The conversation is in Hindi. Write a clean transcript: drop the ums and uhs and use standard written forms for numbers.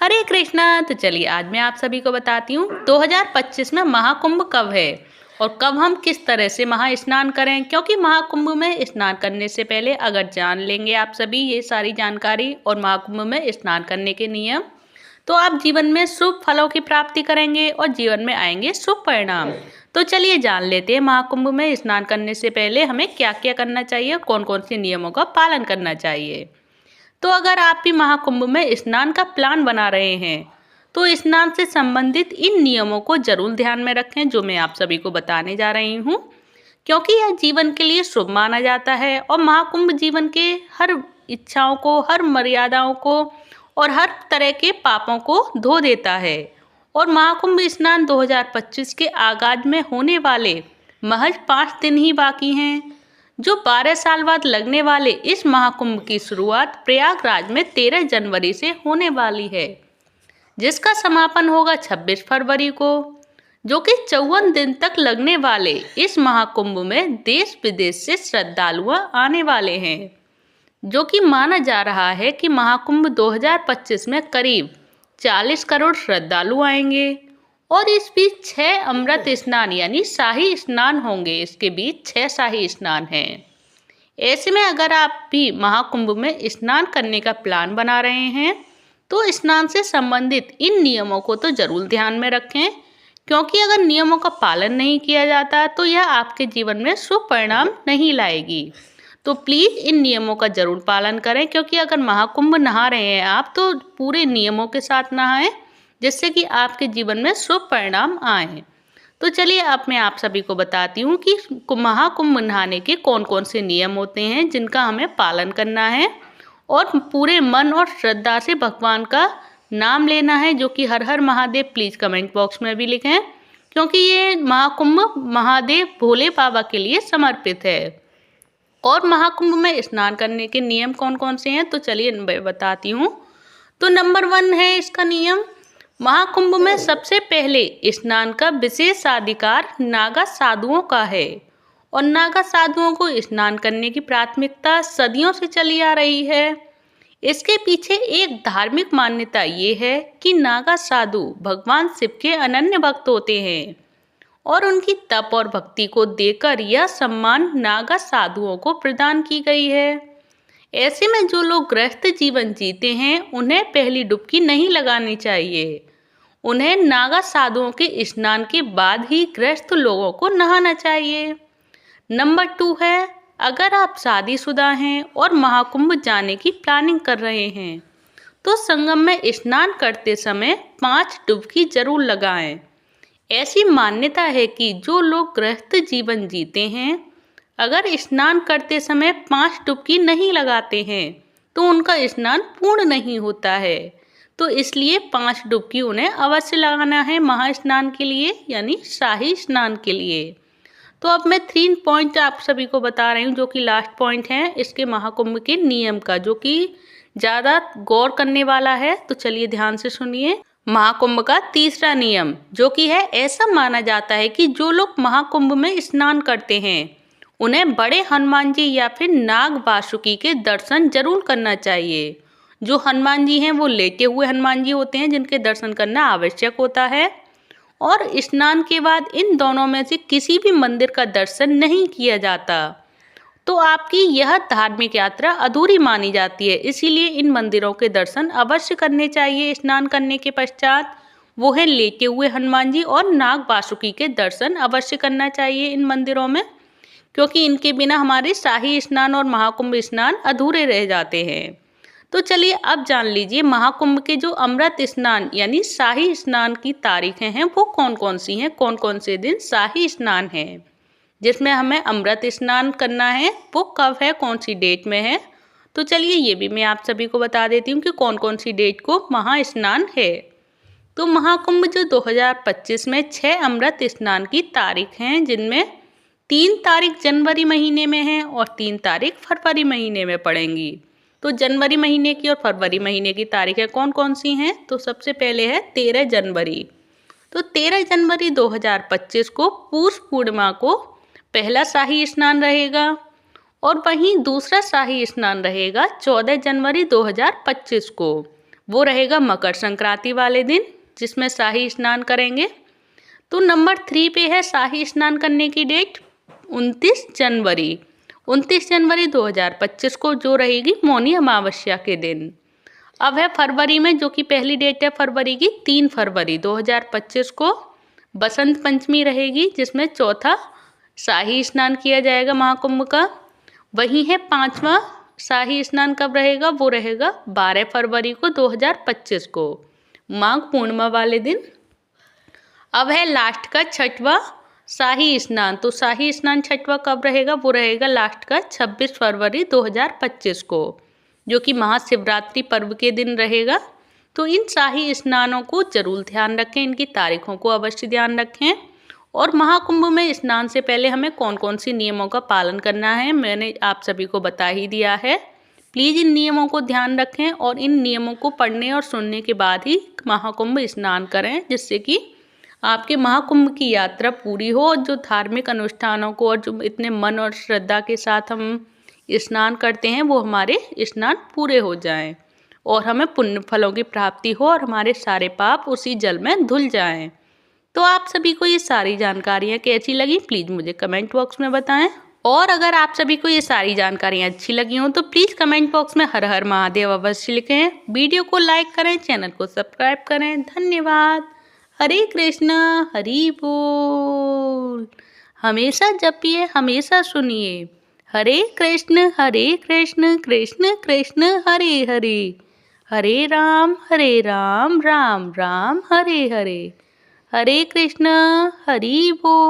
हरे कृष्णा। तो चलिए आज मैं आप सभी को बताती हूँ 2025 में महाकुंभ कब है और कब हम किस तरह से महा स्नान करें। क्योंकि महाकुंभ में स्नान करने से पहले अगर जान लेंगे आप सभी ये सारी जानकारी और महाकुंभ में स्नान करने के नियम, तो आप जीवन में शुभ फलों की प्राप्ति करेंगे और जीवन में आएंगे शुभ परिणाम। तो चलिए जान लेते हैं महाकुंभ में स्नान करने से पहले हमें क्या क्या करना चाहिए, कौन कौन से नियमों का पालन करना चाहिए। तो अगर आप भी महाकुंभ में स्नान का प्लान बना रहे हैं तो स्नान से संबंधित इन नियमों को जरूर ध्यान में रखें जो मैं आप सभी को बताने जा रही हूँ। क्योंकि यह जीवन के लिए शुभ माना जाता है और महाकुंभ जीवन के हर इच्छाओं को, हर मर्यादाओं को और हर तरह के पापों को धो देता है। और महाकुंभ स्नान 2025 के आगाज में होने वाले महज 5 दिन ही बाकी हैं। जो 12 साल बाद लगने वाले इस महाकुंभ की शुरुआत प्रयागराज में 13 जनवरी से होने वाली है, जिसका समापन होगा 26 फरवरी को। जो कि 54 दिन तक लगने वाले इस महाकुंभ में देश विदेश से श्रद्धालु आने वाले हैं। जो कि माना जा रहा है कि महाकुंभ 2025 में करीब 40 करोड़ श्रद्धालु आएंगे और इस बीच 6 अमृत स्नान यानी शाही स्नान होंगे। इसके बीच 6 शाही स्नान हैं। ऐसे में अगर आप भी महाकुंभ में स्नान करने का प्लान बना रहे हैं तो स्नान से संबंधित इन नियमों को तो जरूर ध्यान में रखें। क्योंकि अगर नियमों का पालन नहीं किया जाता तो यह आपके जीवन में शुभ परिणाम नहीं लाएगी। तो प्लीज़ इन नियमों का जरूर पालन करें। क्योंकि अगर महाकुंभ नहा रहे हैं आप तो पूरे नियमों के साथ नहाएं, जिससे कि आपके जीवन में शुभ परिणाम आए। तो चलिए अब मैं आप सभी को बताती हूँ कि महाकुंभ नहाने के कौन कौन से नियम होते हैं जिनका हमें पालन करना है और पूरे मन और श्रद्धा से भगवान का नाम लेना है। जो कि हर हर महादेव प्लीज़ कमेंट बॉक्स में भी लिखें, क्योंकि ये महाकुंभ महादेव भोले बाबा के लिए समर्पित है। और महाकुंभ में स्नान करने के नियम कौन कौन से हैं तो चलिए मैं बताती हूँ। तो नंबर 1 है इसका नियम, महाकुंभ में सबसे पहले स्नान का विशेष अधिकार नागा साधुओं का है। और नागा साधुओं को स्नान करने की प्राथमिकता सदियों से चली आ रही है। इसके पीछे एक धार्मिक मान्यता ये है कि नागा साधु भगवान शिव के अनन्य भक्त होते हैं और उनकी तप और भक्ति को देकर यह सम्मान नागा साधुओं को प्रदान की गई है। ऐसे में जो लोग गृहस्थ जीवन जीते हैं उन्हें पहली डुबकी नहीं लगानी चाहिए। उन्हें नागा साधुओं के स्नान के बाद ही गृहस्थ लोगों को नहाना चाहिए। नंबर 2 है, अगर आप शादीशुदा हैं और महाकुंभ जाने की प्लानिंग कर रहे हैं तो संगम में स्नान करते समय 5 डुबकी जरूर लगाएं। ऐसी मान्यता है कि जो लोग गृहस्थ जीवन जीते हैं अगर स्नान करते समय 5 डुबकी नहीं लगाते हैं तो उनका स्नान पूर्ण नहीं होता है। तो इसलिए 5 डुबकी उन्हें अवश्य लगाना है महास्नान के लिए यानी शाही स्नान के लिए। तो अब मैं 3 पॉइंट आप सभी को बता रही हूँ जो कि लास्ट पॉइंट है इसके महाकुंभ के नियम का, जो कि ज़्यादा गौर करने वाला है। तो चलिए ध्यान से सुनिए। महाकुंभ का तीसरा नियम जो कि है, ऐसा माना जाता है कि जो लोग महाकुंभ में स्नान करते हैं उन्हें बड़े हनुमान जी या फिर नाग वासुकी के दर्शन जरूर करना चाहिए। जो हनुमान जी हैं वो लेटे हुए हनुमान जी होते हैं जिनके दर्शन करना आवश्यक होता है। और स्नान के बाद इन दोनों में से किसी भी मंदिर का दर्शन नहीं किया जाता तो आपकी यह धार्मिक यात्रा अधूरी मानी जाती है। इसीलिए इन मंदिरों के दर्शन अवश्य करने चाहिए स्नान करने के पश्चात। वो है लेटे हुए हनुमान जी और नाग वासुकी के दर्शन अवश्य करना चाहिए इन मंदिरों में, क्योंकि इनके बिना हमारे शाही स्नान और महाकुंभ स्नान अधूरे रह जाते हैं। तो चलिए अब जान लीजिए महाकुंभ के जो अमृत स्नान यानी शाही स्नान की तारीखें हैं वो कौन कौन सी हैं, कौन कौन से दिन शाही स्नान है जिसमें हमें अमृत स्नान करना है, वो कब है, कौन सी डेट में है। तो चलिए ये भी मैं आप सभी को बता देती हूँ कि कौन कौन सी डेट को महास्नान है। तो महाकुंभ जो 2025 में 6 अमृत स्नान की तारीख हैं, जिनमें 3 तारीख जनवरी महीने में है और 3 तारीख फरवरी महीने में पड़ेंगी। तो जनवरी महीने की और फरवरी महीने की तारीखें कौन कौन सी हैं तो सबसे पहले है 13 जनवरी। तो 13 जनवरी 2025 को पूष पूर्णिमा को पहला शाही स्नान रहेगा और वहीं दूसरा शाही स्नान रहेगा 14 जनवरी 2025 को। वो रहेगा मकर संक्रांति वाले दिन, जिसमें शाही स्नान करेंगे। तो नंबर 3 पे है शाही स्नान करने की डेट 29 जनवरी। 29 जनवरी 2025 को, जो रहेगी मौनी अमावस्या के दिन। अब है फरवरी में, जो कि पहली डेट है फरवरी की 3 फरवरी 2025 को बसंत पंचमी रहेगी, जिसमें चौथा शाही स्नान किया जाएगा महाकुंभ का। वही है 5वां शाही स्नान कब रहेगा, वो रहेगा 12 फरवरी को 2025 को, माघ पूर्णिमा वाले दिन। अब है लास्ट का 6वां शाही स्नान। तो शाही स्नान 6वां कब रहेगा, वो रहेगा लास्ट का 26 फरवरी 2025 को, जो कि महाशिवरात्रि पर्व के दिन रहेगा। तो इन शाही स्नानों को जरूर ध्यान रखें, इनकी तारीखों को अवश्य ध्यान रखें। और महाकुंभ में स्नान से पहले हमें कौन कौन सी नियमों का पालन करना है, मैंने आप सभी को बता ही दिया है। प्लीज़ इन नियमों को ध्यान रखें और इन नियमों को पढ़ने और सुनने के बाद ही महाकुंभ स्नान करें, जिससे कि आपके महाकुंभ की यात्रा पूरी हो। और जो धार्मिक अनुष्ठानों को और जो इतने मन और श्रद्धा के साथ हम स्नान करते हैं, वो हमारे स्नान पूरे हो जाएं और हमें पुण्य फलों की प्राप्ति हो और हमारे सारे पाप उसी जल में धुल जाएं। तो आप सभी को ये सारी जानकारियाँ कैसी लगी, प्लीज़ मुझे कमेंट बॉक्स में बताएं। और अगर आप सभी को ये सारी जानकारियाँ अच्छी लगी हों तो प्लीज़ कमेंट बॉक्स में हर हर महादेव अवश्य लिखें। वीडियो को लाइक करें, चैनल को सब्सक्राइब करें। धन्यवाद। हरे कृष्णा, हरि बोल। हमेशा जपिए, हमेशा सुनिए। हरे कृष्ण कृष्ण कृष्ण हरे हरे। हरे राम राम राम हरे हरे। हरे कृष्ण, हरि बोल।